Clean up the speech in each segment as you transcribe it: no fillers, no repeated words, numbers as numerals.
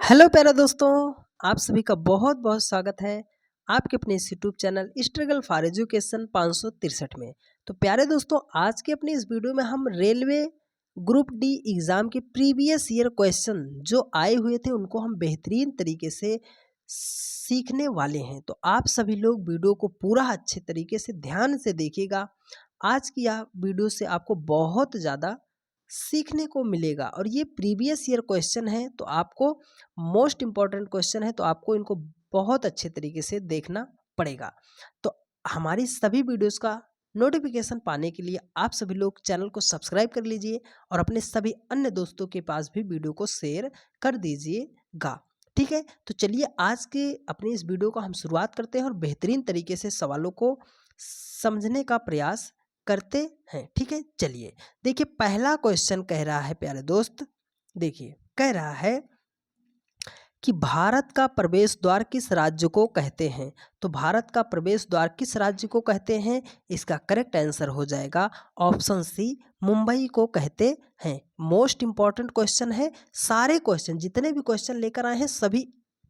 Hello प्यारे दोस्तों, आप सभी का बहुत बहुत स्वागत है आपके अपने इस YouTube channel struggle for education 563 में। तो प्यारे दोस्तों, आज के अपने इस वीडियो में हम रेलवे ग्रुप डी एग्ज़ाम के प्रीवियस ईयर क्वेश्चन जो आए हुए थे उनको हम बेहतरीन तरीके से सीखने वाले हैं। तो आप सभी लोग वीडियो को पूरा अच्छे तरीके से ध्यान से देखिएगा। आज की यह वीडियो से आपको बहुत ज़्यादा सीखने को मिलेगा और ये प्रीवियस ईयर क्वेश्चन है, तो आपको मोस्ट इम्पॉर्टेंट क्वेश्चन है, तो आपको इनको बहुत अच्छे तरीके से देखना पड़ेगा। तो हमारी सभी वीडियोस का नोटिफिकेशन पाने के लिए आप सभी लोग चैनल को सब्सक्राइब कर लीजिए और अपने सभी अन्य दोस्तों के पास भी वीडियो को शेयर कर दीजिएगा। ठीक है, तो चलिए आज के अपनी इस वीडियो को हम शुरुआत करते हैं और बेहतरीन तरीके से सवालों को समझने का प्रयास करते हैं। ठीक है, चलिए देखिए, पहला क्वेश्चन कह रहा है प्यारे दोस्त, देखिए कह रहा है कि भारत का प्रवेश द्वार किस राज्य को कहते हैं। तो भारत का प्रवेश द्वार किस राज्य को कहते हैं, इसका करेक्ट आंसर हो जाएगा ऑप्शन सी, मुंबई को कहते हैं। मोस्ट इंपॉर्टेंट क्वेश्चन है। सारे क्वेश्चन जितने भी क्वेश्चन लेकर आए हैं सभी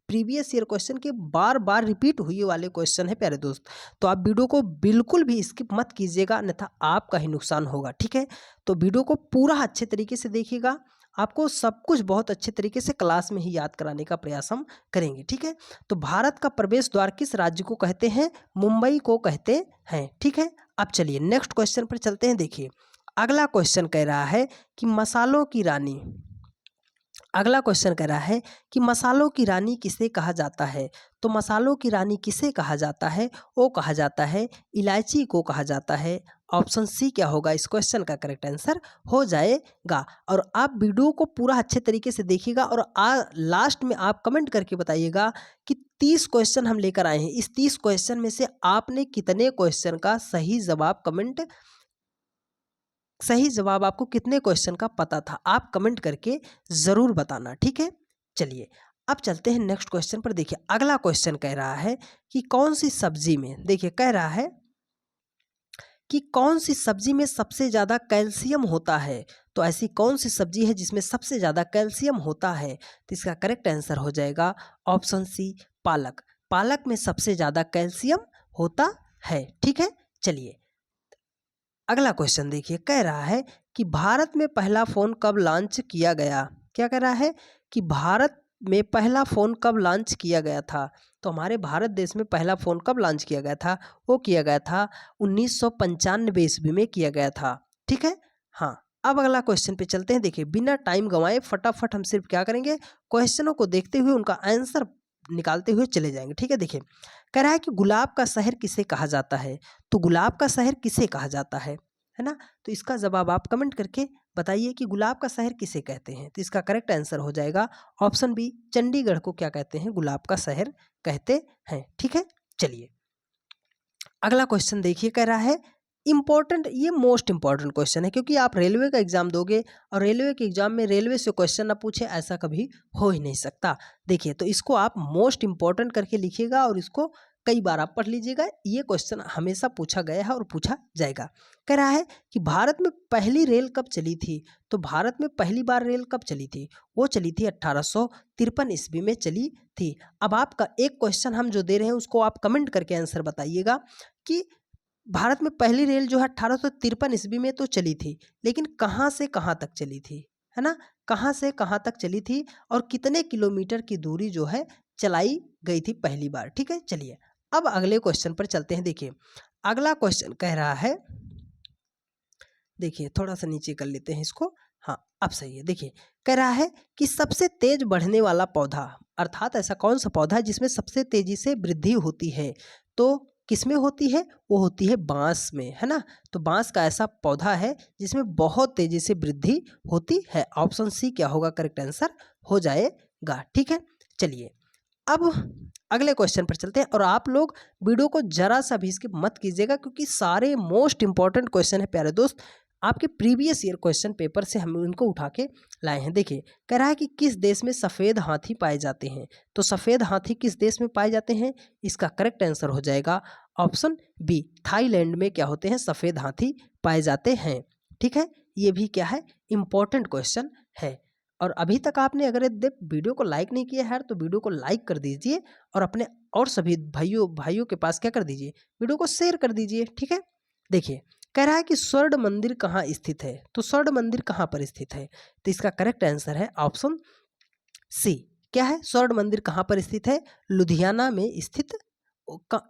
प्रीवियस ईयर क्वेश्चन के बार बार रिपीट हुए वाले क्वेश्चन है प्यारे दोस्त। तो आप वीडियो को बिल्कुल भी स्किप मत कीजिएगा, अन्यथा आपका ही नुकसान होगा। ठीक है, तो वीडियो को पूरा अच्छे तरीके से देखिएगा। आपको सब कुछ बहुत अच्छे तरीके से क्लास में ही याद कराने का प्रयास हम करेंगे। ठीक है, तो भारत का प्रवेश द्वार किस राज्य को कहते हैं, मुंबई को कहते हैं। ठीक है, अब चलिए नेक्स्ट क्वेश्चन पर चलते हैं। देखिए अगला क्वेश्चन कह रहा है कि मसालों की रानी, अगला क्वेश्चन कह रहा है कि मसालों की रानी किसे कहा जाता है। तो मसालों की रानी किसे कहा जाता है, वो कहा जाता है इलायची को कहा जाता है। ऑप्शन सी क्या होगा इस क्वेश्चन का करेक्ट आंसर हो जाएगा। और आप वीडियो को पूरा अच्छे तरीके से देखिएगा और लास्ट में आप कमेंट करके बताइएगा कि 30 क्वेश्चन हम लेकर आए हैं, इस 30 क्वेश्चन में से आपने कितने क्वेश्चन का सही जवाब सही जवाब आपको कितने क्वेश्चन का पता था, आप कमेंट करके ज़रूर बताना। ठीक है, चलिए अब चलते हैं नेक्स्ट क्वेश्चन पर। देखिए अगला क्वेश्चन कह रहा है कि कौन सी सब्जी में, देखिए कह रहा है कि कौन सी सब्जी में सबसे ज़्यादा कैल्शियम होता है। तो ऐसी कौन सी सब्जी है जिसमें सबसे ज़्यादा कैल्शियम होता है, तो इसका करेक्ट आंसर हो जाएगा ऑप्शन सी, पालक। पालक में सबसे ज़्यादा कैल्शियम होता है। ठीक है, चलिए अगला क्वेश्चन देखिए, कह रहा है कि भारत में पहला फ़ोन कब लॉन्च किया गया। क्या कह रहा है कि भारत में पहला फ़ोन कब लॉन्च किया गया था। तो हमारे भारत देश में पहला फ़ोन कब लॉन्च किया गया था, वो किया गया था 1995 ईस्वी में किया गया था। ठीक है, हाँ अब अगला क्वेश्चन पे चलते हैं। देखिए बिना टाइम गंवाए फटाफट हम सिर्फ क्या करेंगे, क्वेश्चनों को देखते हुए उनका आंसर निकालते हुए चले जाएंगे। ठीक है, देखिए कह रहा है कि गुलाब का शहर किसे कहा जाता है। तो गुलाब का शहर किसे कहा जाता है ना, तो इसका जवाब आप कमेंट करके बताइए कि गुलाब का शहर किसे कहते हैं। तो इसका करेक्ट आंसर हो जाएगा ऑप्शन बी, चंडीगढ़ को क्या कहते हैं, गुलाब का शहर कहते हैं। ठीक है, चलिए अगला क्वेश्चन देखिए, कह रहा है इंपॉर्टेंट, ये मोस्ट इंपॉर्टेंट क्वेश्चन है क्योंकि आप रेलवे का एग्जाम दोगे और रेलवे के एग्जाम में रेलवे से क्वेश्चन ना पूछे ऐसा कभी हो ही नहीं सकता। देखिए तो इसको आप मोस्ट इंपॉर्टेंट करके लिखिएगा और इसको कई बार आप पढ़ लीजिएगा। ये क्वेश्चन हमेशा पूछा गया है और पूछा जाएगा। कह रहा है कि भारत में पहली रेल कब चली थी। तो भारत में पहली बार रेल कब चली थी, वो चली थी 1853 ईस्वी में चली थी। अब आपका एक क्वेश्चन हम जो दे रहे हैं उसको आप कमेंट करके आंसर बताइएगा कि भारत में पहली रेल जो है 1853 ईस्वी में तो चली थी, लेकिन कहाँ से कहाँ तक चली थी, है ना, कहाँ से कहाँ तक चली थी और कितने किलोमीटर की दूरी जो है चलाई गई थी पहली बार। ठीक है, चलिए अब अगले क्वेश्चन पर चलते हैं। देखिए अगला क्वेश्चन कह रहा है, देखिए थोड़ा सा नीचे कर लेते हैं इसको, हाँ अब सही है। देखिए कह रहा है कि सबसे तेज बढ़ने वाला पौधा, अर्थात ऐसा कौन सा पौधा है जिसमें सबसे तेजी से वृद्धि होती है। तो किसमें होती है, वो होती है बांस में, है ना। तो बांस का ऐसा पौधा है जिसमें बहुत तेजी से वृद्धि होती है। ऑप्शन सी क्या होगा करेक्ट आंसर हो जाएगा। ठीक है, चलिए अब अगले क्वेश्चन पर चलते हैं और आप लोग वीडियो को जरा सा भी स्किप मत कीजिएगा क्योंकि सारे मोस्ट इंपॉर्टेंट क्वेश्चन है प्यारे दोस्त, आपके प्रीवियस ईयर क्वेश्चन पेपर से हम इनको उठा के लाए हैं। देखिए कह रहा है कि किस देश में सफ़ेद हाथी पाए जाते हैं। तो सफ़ेद हाथी किस देश में पाए जाते हैं, इसका करेक्ट आंसर हो जाएगा ऑप्शन बी, थाईलैंड में क्या होते हैं, सफ़ेद हाथी पाए जाते हैं। ठीक है, ये भी क्या है, इंपॉर्टेंट क्वेश्चन है। और अभी तक आपने अगर यदि वीडियो को लाइक नहीं किया है तो वीडियो को लाइक कर दीजिए और अपने और सभी भाइयों भाइयों के पास क्या कर दीजिए, वीडियो को शेयर कर दीजिए। ठीक है, देखिए कह रहा है कि स्वर्ण मंदिर कहाँ स्थित है, तो स्वर्ण मंदिर कहाँ पर स्थित है, तो इसका करेक्ट आंसर है ऑप्शन सी। क्या है, स्वर्ण मंदिर कहाँ पर स्थित है, लुधियाना में स्थित,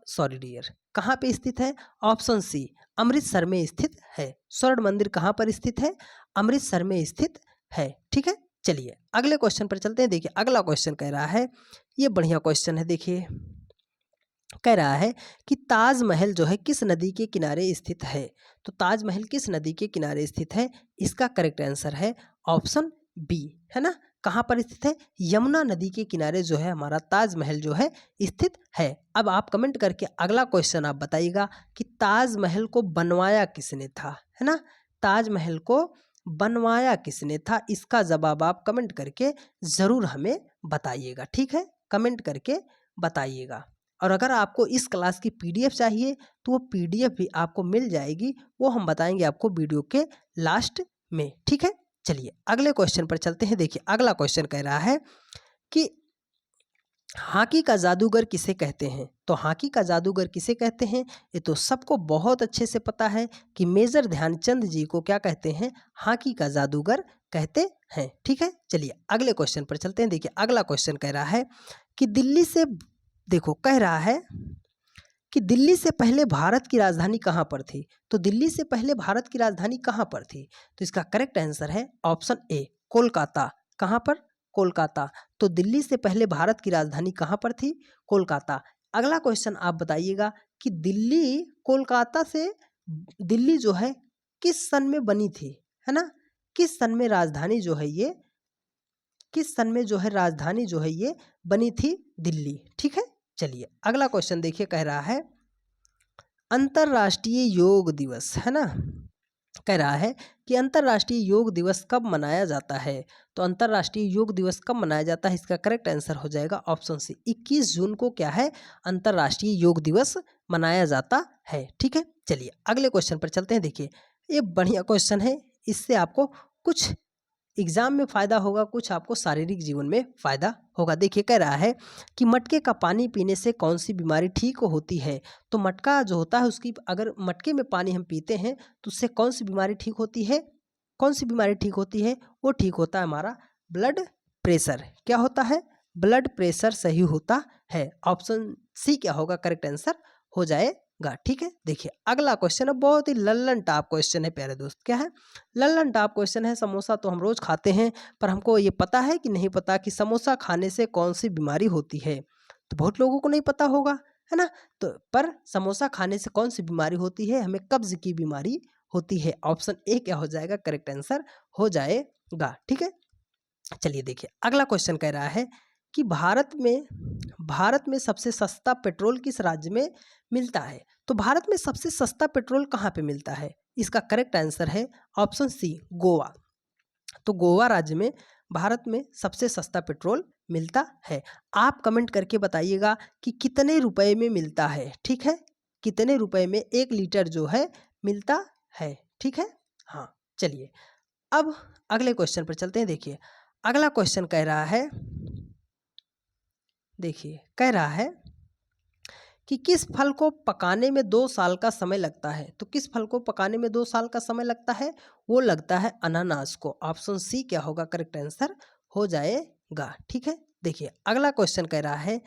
सॉरी डियर, कहाँ पे स्थित है, ऑप्शन सी अमृतसर में स्थित है। स्वर्ण मंदिर कहाँ पर स्थित है, अमृतसर में स्थित है। ठीक है, चलिए अगले क्वेश्चन पर चलते हैं। देखिए अगला क्वेश्चन कह रहा है, ये बढ़िया क्वेश्चन है। देखिए कह रहा है कि ताजमहल जो है किस नदी के किनारे स्थित है, तो ताजमहल किस नदी के किनारे स्थित है, इसका करेक्ट आंसर है ऑप्शन बी, है ना। कहाँ पर स्थित है, यमुना नदी के किनारे जो है हमारा ताजमहल जो है स्थित है। अब आप कमेंट करके अगला क्वेश्चन आप बताइएगा कि ताजमहल को बनवाया किसने था, है ना, ताजमहल को बनवाया किसने था, इसका जवाब आप कमेंट करके ज़रूर हमें बताइएगा। ठीक है, कमेंट करके बताइएगा। और अगर आपको इस क्लास की पीडीएफ चाहिए तो वो पीडीएफ भी आपको मिल जाएगी, वो हम बताएंगे आपको वीडियो के लास्ट में। ठीक है, चलिए अगले क्वेश्चन पर चलते हैं। देखिए अगला क्वेश्चन कह रहा है कि हॉकी का जादूगर किसे कहते हैं, तो हॉकी का जादूगर किसे कहते हैं, ये तो सबको बहुत अच्छे से पता है कि मेजर ध्यानचंद जी को क्या कहते हैं, हॉकी का जादूगर कहते हैं। ठीक है, चलिए अगले क्वेश्चन पर चलते हैं। देखिए अगला क्वेश्चन कह रहा है कि दिल्ली से, देखो कह रहा है कि दिल्ली से पहले भारत की राजधानी कहाँ पर थी, तो दिल्ली से पहले भारत की राजधानी कहाँ पर थी, तो इसका करेक्ट आंसर है ऑप्शन ए कोलकाता। कहाँ पर, कोलकाता। तो दिल्ली से पहले भारत की राजधानी कहाँ पर थी, कोलकाता। अगला क्वेश्चन आप बताइएगा कि दिल्ली कोलकाता से, दिल्ली जो है किस सन में बनी थी, है ना, किस सन में राजधानी जो है ये, किस सन में जो है राजधानी जो है ये बनी थी दिल्ली। ठीक है, चलिए अगला क्वेश्चन देखिए कह रहा है अंतर्राष्ट्रीय योग दिवस, है ना, कह रहा है कि अंतर्राष्ट्रीय योग दिवस कब मनाया जाता है, तो अंतर्राष्ट्रीय योग दिवस कब मनाया जाता है, इसका करेक्ट आंसर हो जाएगा ऑप्शन सी 21 जून को क्या है, अंतर्राष्ट्रीय योग दिवस मनाया जाता है। ठीक है, चलिए अगले क्वेश्चन पर चलते हैं। देखिए ये बढ़िया क्वेश्चन है, इससे आपको कुछ एग्जाम में फ़ायदा होगा, कुछ आपको शारीरिक जीवन में फ़ायदा होगा। देखिए कह रहा है कि मटके का पानी पीने से कौन सी बीमारी ठीक होती है, तो मटका जो होता है उसकी, अगर मटके में पानी हम पीते हैं तो उससे कौन सी बीमारी ठीक होती है, कौन सी बीमारी ठीक होती है, वो ठीक होता है हमारा ब्लड प्रेशर। क्या होता है, ब्लड प्रेशर सही होता है। ऑप्शन सी क्या होगा, करेक्ट आंसर हो जाएगा। ठीक है, देखिए अगला क्वेश्चन है, बहुत ही लल्लन टॉप क्वेश्चन है प्यारे दोस्त। क्या है, लल्लन टॉप क्वेश्चन है। समोसा तो हम रोज खाते हैं, पर हमको ये पता है कि नहीं पता कि समोसा खाने से कौन सी बीमारी होती है, तो बहुत लोगों को नहीं पता होगा, है ना। तो पर समोसा खाने से कौन सी बीमारी होती है, हमें कब्ज की बीमारी होती है। ऑप्शन ए क्या हो जाएगा, करेक्ट आंसर हो जाएगा। ठीक है, चलिए देखिए अगला क्वेश्चन कह रहा है कि भारत में सबसे सस्ता पेट्रोल किस राज्य में मिलता है, तो भारत में सबसे सस्ता पेट्रोल कहाँ पे मिलता है, इसका करेक्ट आंसर है ऑप्शन सी गोवा। तो गोवा राज्य में भारत में सबसे सस्ता पेट्रोल मिलता है। आप कमेंट करके बताइएगा कि कितने रुपए में मिलता है। ठीक है, कितने रुपए में 1 लीटर जो है मिलता है। ठीक है, हाँ चलिए अब अगले क्वेश्चन पर चलते हैं। देखिए अगला क्वेश्चन कह रहा है, देखिए कह रहा है कि किस फल को पकाने में 2 साल का समय लगता है, तो किस फल को पकाने में 2 साल का समय लगता है, वो लगता है अनानास को। ऑप्शन सी क्या होगा, करेक्ट आंसर हो जाएगा। ठीक है, देखिए अगला क्वेश्चन कह रहा है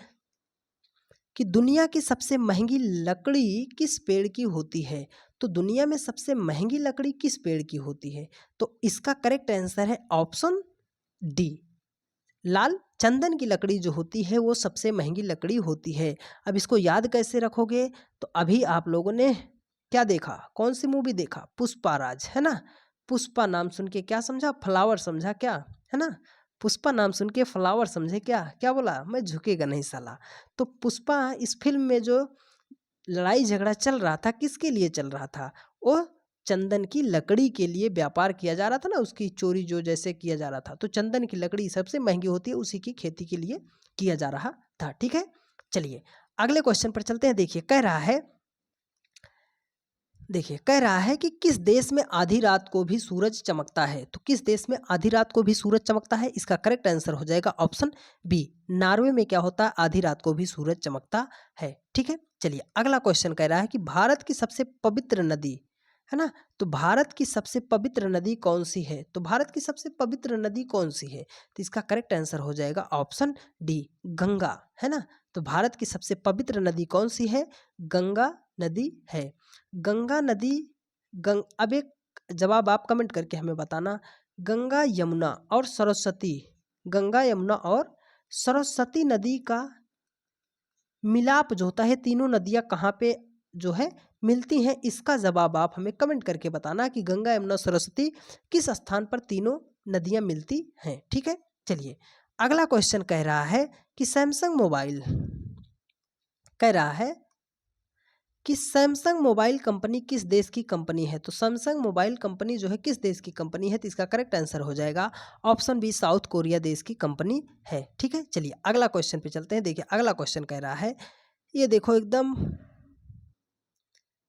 कि दुनिया की सबसे महंगी लकड़ी किस पेड़ की होती है, तो दुनिया में सबसे महंगी लकड़ी किस पेड़ की होती है, तो इसका करेक्ट आंसर है ऑप्शन डी, लाल चंदन की लकड़ी जो होती है वो सबसे महंगी लकड़ी होती है। अब इसको याद कैसे रखोगे, तो अभी आप लोगों ने क्या देखा, कौन सी मूवी देखा, पुष्पा राज, है ना। पुष्पा नाम सुन के क्या समझा, फ्लावर समझा क्या, है ना। पुष्पा नाम सुन के फ्लावर समझे क्या, क्या बोला, मैं झुकेगा नहीं साला। तो पुष्पा इस फिल्म में जो लड़ाई झगड़ा चल रहा था किसके लिए चल रहा था, वो चंदन की लकड़ी के लिए व्यापार किया जा रहा था ना, उसकी चोरी जो जैसे किया जा रहा था, तो चंदन की लकड़ी सबसे महंगी होती है, उसी की खेती के लिए किया जा रहा था। ठीक है, चलिए अगले क्वेश्चन पर चलते हैं। देखिए कह रहा है, देखिए कह रहा है कि किस देश में आधी रात को भी सूरज चमकता है। तो किस देश में आधी रात को भी सूरज चमकता है, इसका करेक्ट आंसर हो जाएगा ऑप्शन बी, नॉर्वे में क्या होता है, आधी रात को भी सूरज चमकता है। ठीक है, चलिए अगला क्वेश्चन कह रहा है कि भारत की सबसे पवित्र नदी, है ना, तो भारत की सबसे पवित्र नदी कौन सी है। तो भारत की सबसे पवित्र नदी कौन सी है, तो इसका करेक्ट आंसर हो जाएगा ऑप्शन डी, गंगा, है ना। तो भारत की सबसे पवित्र नदी कौन सी है, गंगा नदी है। गंगा नदी अब एक जवाब आप कमेंट करके हमें बताना, गंगा यमुना और सरस्वती, गंगा यमुना और सरस्वती नदी का मिलाप जो होता है, तीनों नदियां कहाँ पे जो है मिलती हैं, इसका जवाब आप हमें कमेंट करके बताना कि गंगा यमुना सरस्वती किस स्थान पर तीनों नदियां मिलती हैं। ठीक है, चलिए अगला क्वेश्चन कह रहा है कि सैमसंग मोबाइल, कह रहा है कि सैमसंग मोबाइल कंपनी किस देश की कंपनी है। तो सैमसंग मोबाइल कंपनी जो है किस देश की कंपनी है, तो इसका करेक्ट आंसर हो जाएगा ऑप्शन बी, साउथ कोरिया देश की कंपनी है। ठीक है, चलिए अगला क्वेश्चन पे चलते हैं। देखिए अगला क्वेश्चन कह रहा है, ये देखो एकदम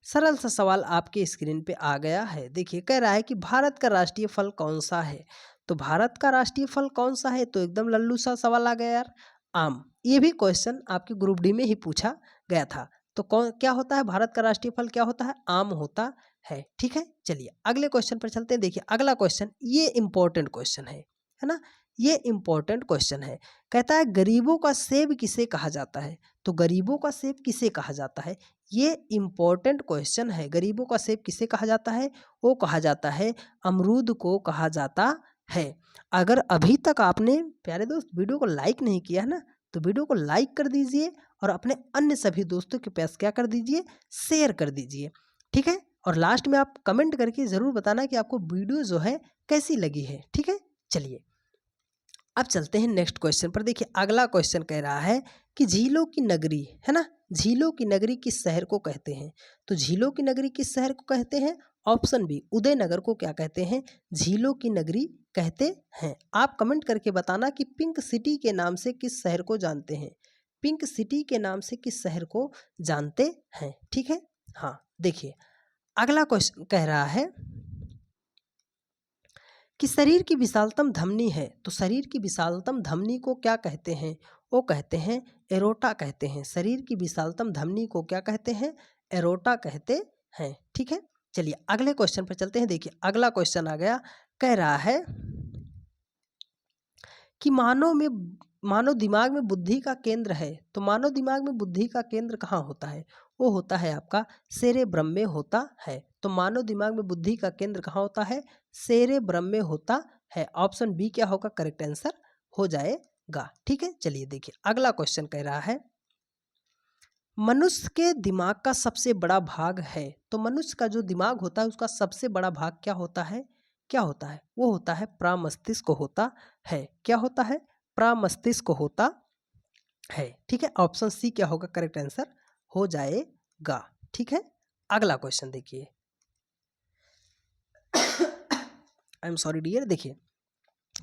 सरल सा सवाल आपके स्क्रीन पे आ गया है। देखिए कह रहा है कि भारत का राष्ट्रीय फल कौन सा है। तो भारत का राष्ट्रीय फल कौन सा है, तो एकदम लल्लू सा सवाल आ गया यार, आम। ये भी क्वेश्चन आपके ग्रुप डी में ही पूछा गया था। तो कौन क्या होता है, भारत का राष्ट्रीय फल क्या होता है, आम होता है। ठीक है, चलिए अगले क्वेश्चन पर चलते हैं। देखिए अगला क्वेश्चन ये इंपॉर्टेंट क्वेश्चन है ना, ये इंपॉर्टेंट क्वेश्चन है। कहता है गरीबों का सेब किसे कहा जाता है। तो गरीबों का सेब किसे कहा जाता है, ये इंपॉर्टेंट क्वेश्चन है। गरीबों का सेब किसे कहा जाता है, वो कहा जाता है अमरूद को कहा जाता है। अगर अभी तक आपने प्यारे दोस्त वीडियो को लाइक नहीं किया है ना, तो वीडियो को लाइक कर दीजिए और अपने अन्य सभी दोस्तों के पास क्या कर दीजिए, शेयर कर दीजिए। ठीक है, और लास्ट में आप कमेंट करके ज़रूर बताना कि आपको वीडियो जो है कैसी लगी है। ठीक है, चलिए अब चलते हैं नेक्स्ट क्वेश्चन पर। देखिए अगला क्वेश्चन कह रहा है कि झीलों की नगरी, है ना, झीलों की नगरी किस शहर को कहते हैं। तो झीलों की नगरी किस शहर को कहते हैं, ऑप्शन बी, उदयनगर को क्या कहते हैं, झीलों की नगरी कहते हैं। आप कमेंट करके बताना कि पिंक सिटी के नाम से किस शहर को जानते हैं, पिंक सिटी के नाम से किस शहर को जानते हैं। ठीक है, हाँ देखिए अगला क्वेश्चन कह रहा है कि शरीर की विशालतम धमनी है। तो शरीर की विशालतम धमनी को क्या कहते हैं, वो कहते हैं एरोटा कहते हैं। शरीर की विशालतम धमनी को क्या कहते हैं, एरोटा कहते हैं। ठीक है, चलिए अगले क्वेश्चन पर चलते हैं। देखिए अगला क्वेश्चन आ गया, कह रहा है कि मानव दिमाग में बुद्धि का केंद्र है। तो मानव दिमाग में बुद्धि का केंद्र कहाँ होता है, वो होता है आपका सेरेब्रम में होता है। तो मानव दिमाग में बुद्धि का केंद्र कहाँ होता है, सेरेब्रम में होता है। ऑप्शन बी क्या होगा, करेक्ट आंसर हो जाएगा। ठीक है, चलिए देखिए अगला क्वेश्चन कह रहा है मनुष्य के दिमाग का सबसे बड़ा भाग है। तो मनुष्य का जो दिमाग होता है उसका सबसे बड़ा भाग क्या होता है, क्या होता है, वो होता है प्रामस्तिष्क होता है। क्या होता है, प्रामस्तिष्क होता है। ठीक है, ऑप्शन सी क्या होगा, करेक्ट आंसर हो जाएगा। ठीक है, अगला क्वेश्चन देखिए आई एम सॉरी डियर। देखिए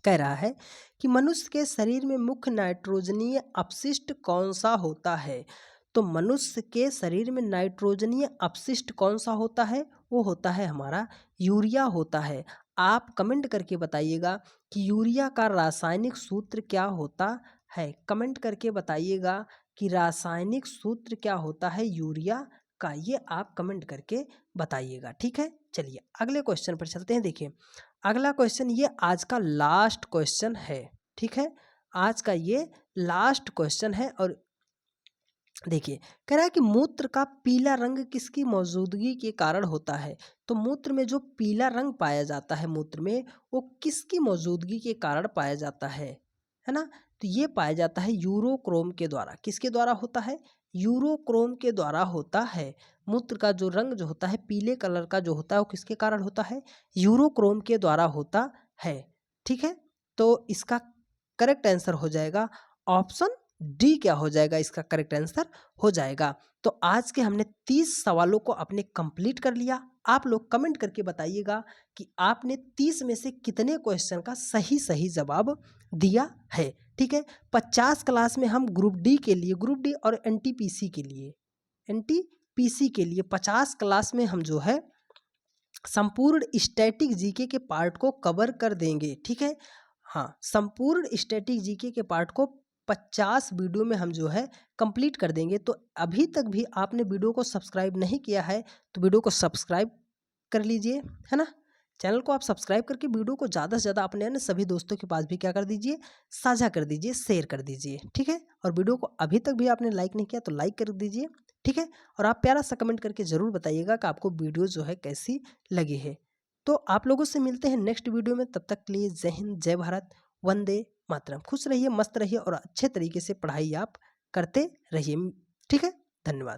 कह रहा है कि मनुष्य के शरीर में मुख्य नाइट्रोजनीय अपशिष्ट कौन सा होता है। तो मनुष्य के शरीर में नाइट्रोजनीय अपशिष्ट कौन सा होता है, वो होता है हमारा यूरिया होता है। आप कमेंट करके बताइएगा कि यूरिया का रासायनिक सूत्र क्या होता है। कमेंट करके बताइएगा कि रासायनिक सूत्र क्या होता है यूरिया का, ये आप कमेंट करके बताइएगा। ठीक है, चलिए अगले क्वेश्चन पर चलते हैं। देखिए अगला क्वेश्चन ये आज का लास्ट क्वेश्चन है। ठीक है, आज का ये लास्ट क्वेश्चन है। और देखिए कह रहा है कि मूत्र का पीला रंग किसकी मौजूदगी के कारण होता है। तो मूत्र में जो पीला रंग पाया जाता है मूत्र में, वो किसकी मौजूदगी के कारण पाया जाता है ना। तो ये पाया जाता है यूरोक्रोम के द्वारा। किसके द्वारा होता है, यूरोक्रोम के द्वारा होता है। मूत्र का जो रंग जो होता है पीले कलर का जो होता है वो किसके कारण होता है, यूरोक्रोम के द्वारा होता है। ठीक है, तो इसका करेक्ट आंसर हो जाएगा ऑप्शन डी। क्या हो जाएगा, इसका करेक्ट आंसर हो जाएगा। तो आज के हमने 30 सवालों को अपने कंप्लीट कर लिया। आप लोग कमेंट करके बताइएगा कि आपने 30 में से कितने क्वेश्चन का सही सही जवाब दिया है। ठीक है, 50 क्लास में हम ग्रुप डी के लिए, ग्रुप डी और एनटीपीसी के लिए पीसी के लिए 50 क्लास में हम जो है संपूर्ण स्टैटिक जीके के पार्ट को कवर कर देंगे। ठीक है, हाँ, संपूर्ण स्टैटिक जीके के पार्ट को 50 वीडियो में हम जो है कंप्लीट कर देंगे। तो अभी तक भी आपने वीडियो को सब्सक्राइब नहीं किया है तो वीडियो को सब्सक्राइब कर लीजिए, है ना। चैनल को आप सब्सक्राइब करके वीडियो को ज़्यादा से ज़्यादा अपने अन्य सभी दोस्तों के पास भी क्या कर दीजिए, साझा कर दीजिए, शेयर कर दीजिए। ठीक है, और वीडियो को अभी तक भी आपने लाइक नहीं किया तो लाइक कर दीजिए। ठीक है, और आप प्यारा सा कमेंट करके ज़रूर बताइएगा कि आपको वीडियो जो है कैसी लगी है। तो आप लोगों से मिलते हैं नेक्स्ट वीडियो में, तब तक के लिए जय हिंद, जय भारत, वंदे मातरम। खुश रहिए, मस्त रहिए और अच्छे तरीके से पढ़ाई आप करते रहिए। ठीक है, धन्यवाद।